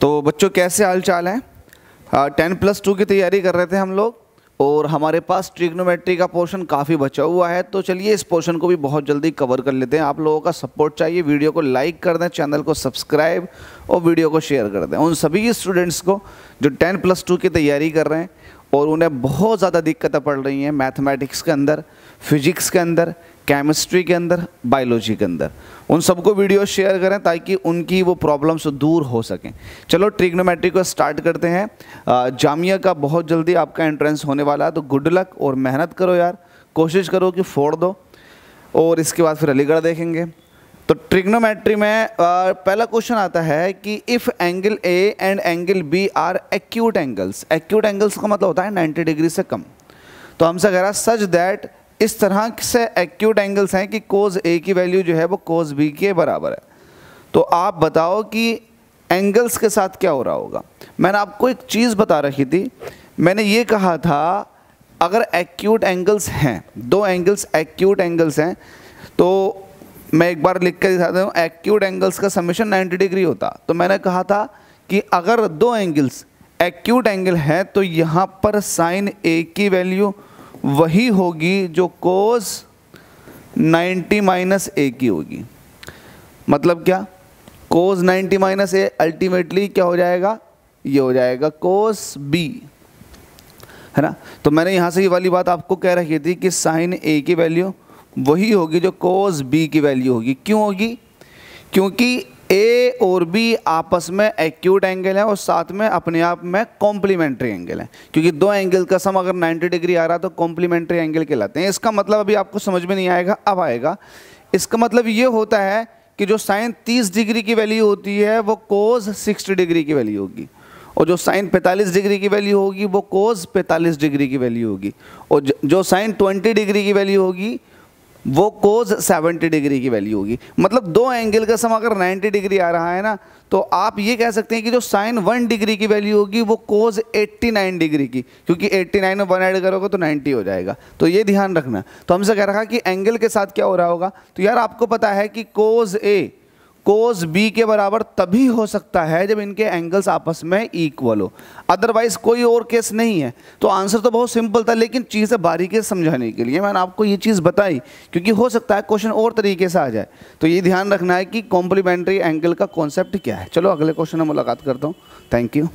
तो बच्चों कैसे हाल चाल हैं? 10+2 की तैयारी कर रहे थे हम लोग और हमारे पास ट्रिग्नोमेट्री का पोर्शन काफ़ी बचा हुआ है। तो चलिए इस पोर्शन को भी बहुत जल्दी कवर कर लेते हैं। आप लोगों का सपोर्ट चाहिए। वीडियो को लाइक कर दें, चैनल को सब्सक्राइब और वीडियो को शेयर कर दें उन सभी स्टूडेंट्स को जो 10+2 की तैयारी कर रहे हैं और उन्हें बहुत ज़्यादा दिक्कतें पड़ रही हैं मैथमेटिक्स के अंदर, फिजिक्स के अंदर, केमिस्ट्री के अंदर, बायोलॉजी के अंदर। उन सबको वीडियो शेयर करें ताकि उनकी वो प्रॉब्लम्स दूर हो सकें। चलो ट्रिग्नोमेट्री को स्टार्ट करते हैं। जामिया का बहुत जल्दी आपका एंट्रेंस होने वाला है, तो गुड लक और मेहनत करो यार, कोशिश करो कि फोड़ दो और इसके बाद फिर अलीगढ़ देखेंगे। तो ट्रिग्नोमेट्री में पहला क्वेश्चन आता है कि if angle A and angle B are acute angles. Acute angles का मतलब होता है 90 डिग्री से कम। तो हमसे कह रहा है सच दैट, इस तरह से एक्यूट एंगल्स हैं कि कोज ए की वैल्यू जो है वो कोज बी के बराबर है। तो आप बताओ कि एंगल्स के साथ क्या हो रहा होगा। मैंने आपको एक चीज़ बता रखी थी, मैंने ये कहा था अगर एक्यूट एंगल्स हैं, दो एंगल्स एक्यूट एंगल्स हैं, तो मैं एक बार लिख कर दिखाता हूँ। एक्यूट एंगल्स का समेशन 90 डिग्री होता। तो मैंने कहा था कि अगर दो एंगल्स एक्यूट एंगल है तो यहाँ पर साइन ए की वैल्यू वही होगी जो कोस 90 माइनस ए की होगी। मतलब क्या, कोस 90 माइनस ए अल्टीमेटली क्या हो जाएगा, ये हो जाएगा कोस बी, है ना। तो मैंने यहाँ से ये वाली बात आपको कह रखी थी कि साइन ए की वैल्यू वही होगी जो कोस बी की वैल्यू होगी। क्यों होगी? क्योंकि ए और बी आपस में एक्यूट एंगल है और साथ में अपने आप में कॉम्प्लीमेंट्री एंगल है। क्योंकि दो एंगल का सम अगर 90 डिग्री आ रहा तो कॉम्प्लीमेंट्री एंगल कहलाते हैं। इसका मतलब अभी आपको समझ में नहीं आएगा, अब आएगा। इसका मतलब ये होता है कि जो साइन 30 डिग्री की वैल्यू होती है वो कोस 60 डिग्री की वैल्यू होगी, और जो साइन 45 डिग्री की वैल्यू होगी वो कोस 45 डिग्री की वैल्यू होगी, और जो साइन 20 डिग्री की वैल्यू होगी वो कोस 70 डिग्री की वैल्यू होगी। मतलब दो एंगल का सम अगर 90 डिग्री आ रहा है ना, तो आप ये कह सकते हैं कि जो साइन 1 डिग्री की वैल्यू होगी वो कोस 89 डिग्री की, क्योंकि 89 में 1 ऐड करोगे तो 90 हो जाएगा। तो ये ध्यान रखना। तो हमसे कह रहा कि एंगल के साथ क्या हो रहा होगा। तो यार आपको पता है कि कोस ए कोस बी के बराबर तभी हो सकता है जब इनके एंगल्स आपस में इक्वल हो, अदरवाइज कोई और केस नहीं है। तो आंसर तो बहुत सिंपल था, लेकिन चीज़ें बारीकी से समझाने के लिए मैंने आपको ये चीज़ बताई, क्योंकि हो सकता है क्वेश्चन और तरीके से आ जाए। तो ये ध्यान रखना है कि कॉम्प्लीमेंट्री एंगल का कॉन्सेप्ट क्या है। चलो अगले क्वेश्चन में मुलाकात करता हूँ। Thank you.